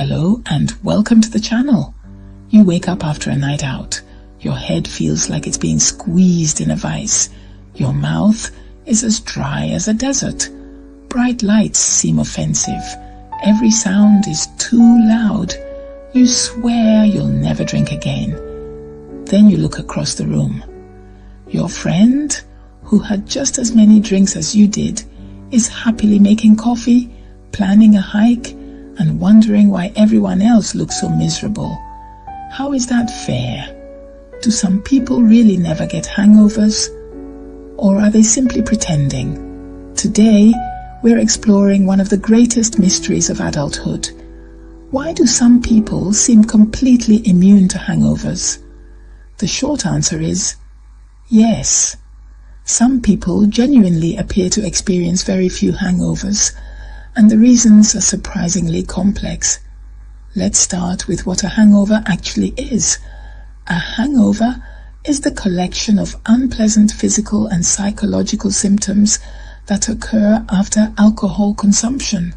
Hello and welcome to the channel. You wake up after a night out. Your head feels like it's being squeezed in a vice. Your mouth is as dry as a desert. Bright lights seem offensive. Every sound is too loud. You swear you'll never drink again. Then you look across the room. Your friend, who had just as many drinks as you did, is happily making coffee, planning a hike, and wondering why everyone else looks so miserable. How is that fair? Do some people really never get hangovers? Or are they simply pretending? Today, we're exploring one of the greatest mysteries of adulthood. Why do some people seem completely immune to hangovers? The short answer is yes. Some people genuinely appear to experience very few hangovers, and the reasons are surprisingly complex. Let's start with what a hangover actually is. A hangover is the collection of unpleasant physical and psychological symptoms that occur after alcohol consumption.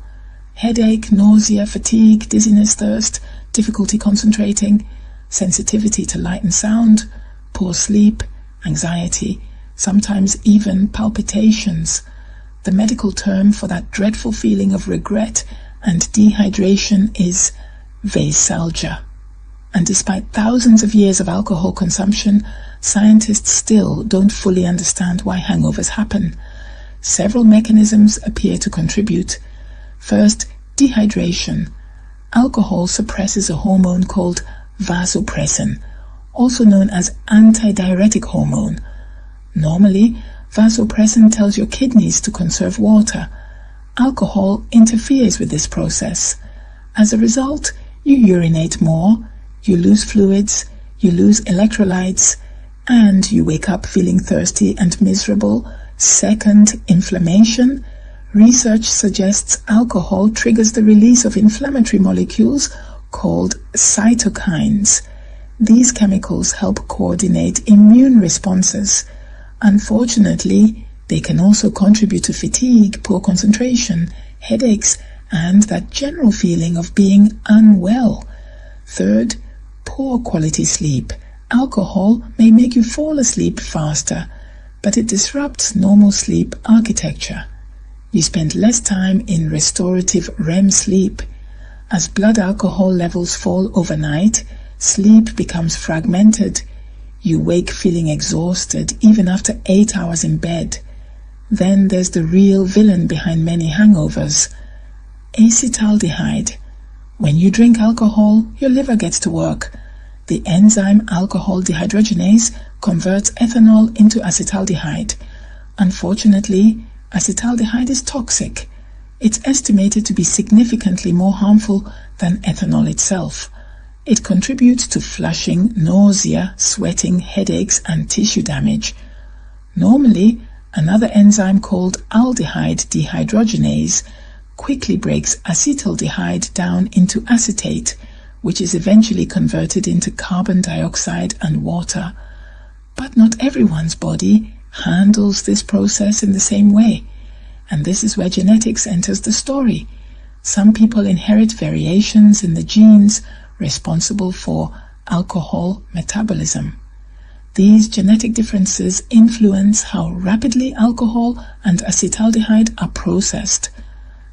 Headache, nausea, fatigue, dizziness, thirst, difficulty concentrating, sensitivity to light and sound, poor sleep, anxiety, sometimes even palpitations. The medical term for that dreadful feeling of regret and dehydration is vasalgia. And despite thousands of years of alcohol consumption, scientists still don't fully understand why hangovers happen. Several mechanisms appear to contribute. First, dehydration. Alcohol suppresses a hormone called vasopressin, also known as antidiuretic hormone. Normally, vasopressin tells your kidneys to conserve water. Alcohol interferes with this process. As a result, you urinate more, you lose fluids, you lose electrolytes, and you wake up feeling thirsty and miserable. Second, inflammation. Research suggests alcohol triggers the release of inflammatory molecules called cytokines. These chemicals help coordinate immune responses. Unfortunately, they can also contribute to fatigue, poor concentration, headaches, and that general feeling of being unwell. Third, poor quality sleep. Alcohol may make you fall asleep faster, but it disrupts normal sleep architecture. You spend less time in restorative REM sleep. As blood alcohol levels fall overnight, sleep becomes fragmented. You wake feeling exhausted even after 8 hours in bed. Then there's the real villain behind many hangovers, acetaldehyde. When you drink alcohol, your liver gets to work. The enzyme alcohol dehydrogenase converts ethanol into acetaldehyde. Unfortunately, acetaldehyde is toxic. It's estimated to be significantly more harmful than ethanol itself. It contributes to flushing, nausea, sweating, headaches, and tissue damage. Normally, another enzyme called aldehyde dehydrogenase quickly breaks acetaldehyde down into acetate, which is eventually converted into carbon dioxide and water. But not everyone's body handles this process in the same way, and this is where genetics enters the story. Some people inherit variations in the genes responsible for alcohol metabolism. These genetic differences influence how rapidly alcohol and acetaldehyde are processed.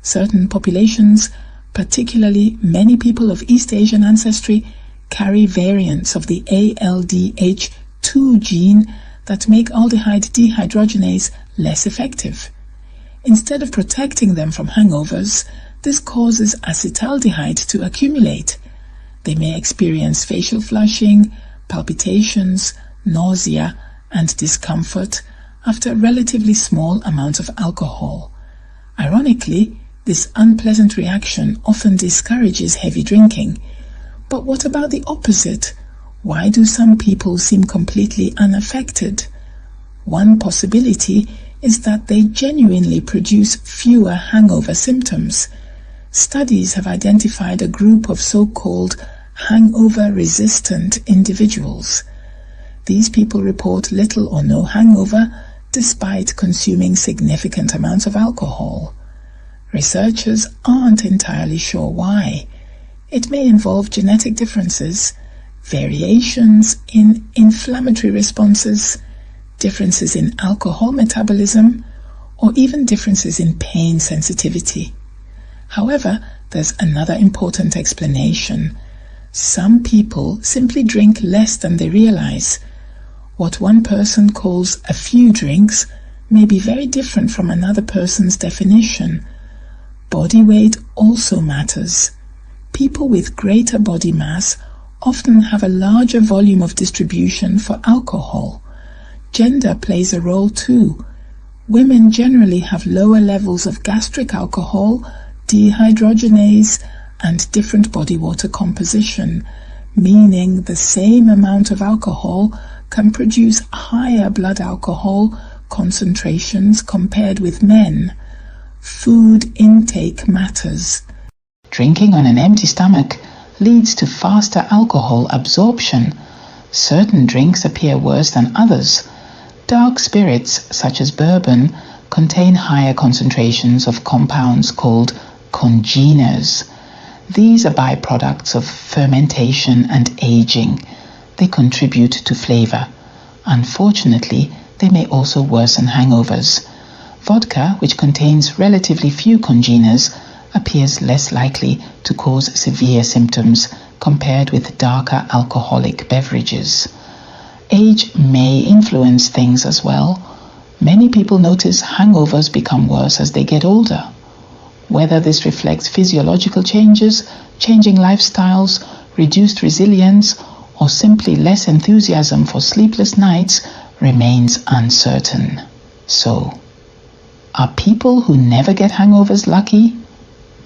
Certain populations, particularly many people of East Asian ancestry, carry variants of the ALDH2 gene that make aldehyde dehydrogenase less effective. Instead of protecting them from hangovers, this causes acetaldehyde to accumulate. They may experience facial flushing, palpitations, nausea, and discomfort after relatively small amounts of alcohol. Ironically, this unpleasant reaction often discourages heavy drinking. But what about the opposite? Why do some people seem completely unaffected? One possibility is that they genuinely produce fewer hangover symptoms. Studies have identified a group of so-called hangover-resistant individuals. These people report little or no hangover despite consuming significant amounts of alcohol. Researchers aren't entirely sure why. It may involve genetic differences, variations in inflammatory responses, differences in alcohol metabolism, or even differences in pain sensitivity. However, there's another important explanation. Some people simply drink less than they realize. What one person calls a few drinks may be very different from another person's definition. Body weight also matters. People with greater body mass often have a larger volume of distribution for alcohol. Gender plays a role too. Women generally have lower levels of gastric alcohol, dehydrogenase, and different body water composition, meaning the same amount of alcohol can produce higher blood alcohol concentrations compared with men. Food intake matters. Drinking on an empty stomach leads to faster alcohol absorption. Certain drinks appear worse than others. Dark spirits, such as bourbon, contain higher concentrations of compounds called congeners. These are byproducts of fermentation and aging. They contribute to flavor. Unfortunately, they may also worsen hangovers. Vodka, which contains relatively few congeners, appears less likely to cause severe symptoms compared with darker alcoholic beverages. Age may influence things as well. Many people notice hangovers become worse as they get older. Whether this reflects physiological changes, changing lifestyles, reduced resilience, or simply less enthusiasm for sleepless nights remains uncertain. So, are people who never get hangovers lucky?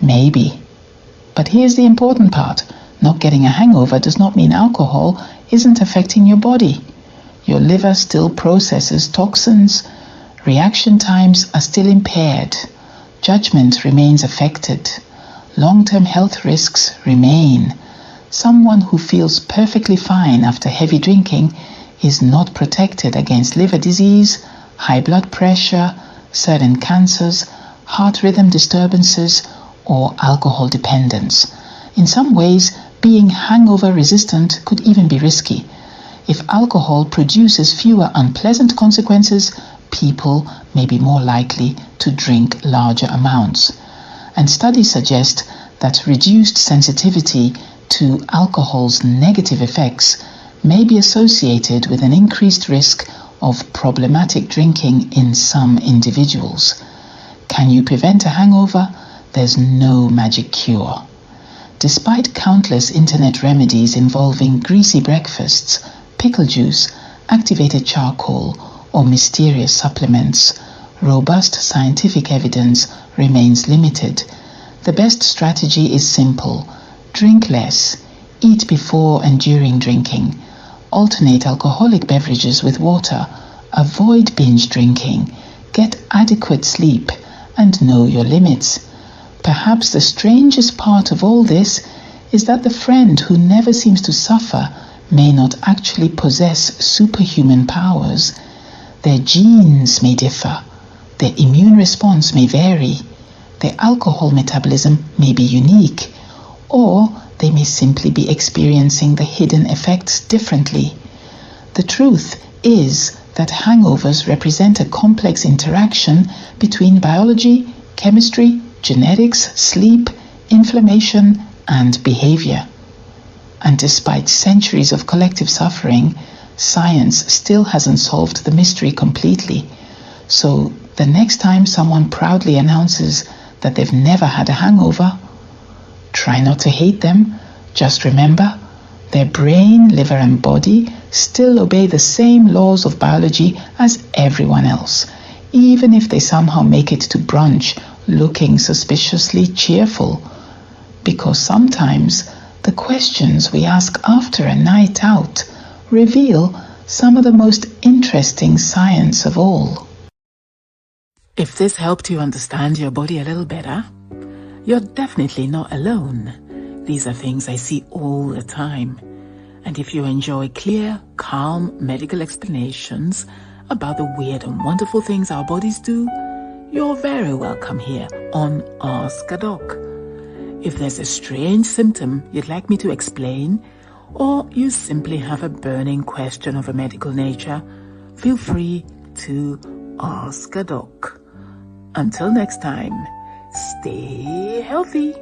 Maybe. But here's the important part. Not getting a hangover does not mean alcohol isn't affecting your body. Your liver still processes toxins. Reaction times are still impaired. Judgment remains affected. Long-term health risks remain. Someone who feels perfectly fine after heavy drinking is not protected against liver disease, high blood pressure, certain cancers, heart rhythm disturbances, or alcohol dependence. In some ways, being hangover resistant could even be risky. If alcohol produces fewer unpleasant consequences, people may be more likely to drink larger amounts. And studies suggest that reduced sensitivity to alcohol's negative effects may be associated with an increased risk of problematic drinking in some individuals. Can you prevent a hangover? There's no magic cure. Despite countless internet remedies involving greasy breakfasts, pickle juice, activated charcoal, or mysterious supplements, robust scientific evidence remains limited. The best strategy is simple. Drink less. Eat before and during drinking. Alternate alcoholic beverages with water. Avoid binge drinking. Get adequate sleep and know your limits. Perhaps the strangest part of all this is that the friend who never seems to suffer may not actually possess superhuman powers. Their genes may differ. Their immune response may vary. Their alcohol metabolism may be unique. Or they may simply be experiencing the hidden effects differently. The truth is that hangovers represent a complex interaction between biology, chemistry, genetics, sleep, inflammation, and behavior. And despite centuries of collective suffering, science still hasn't solved the mystery completely. So the next time someone proudly announces that they've never had a hangover, try not to hate them. Just remember, their brain, liver, and body still obey the same laws of biology as everyone else, even if they somehow make it to brunch looking suspiciously cheerful. Because sometimes the questions we ask after a night out reveal some of the most interesting science of all. If this helped you understand your body a little better, you're definitely not alone. These are things I see all the time. And if you enjoy clear, calm medical explanations about the weird and wonderful things our bodies do, you're very welcome here on Askadoc. If there's a strange symptom you'd like me to explain, or you simply have a burning question of a medical nature, feel free to ask a doc. Until next time, stay healthy.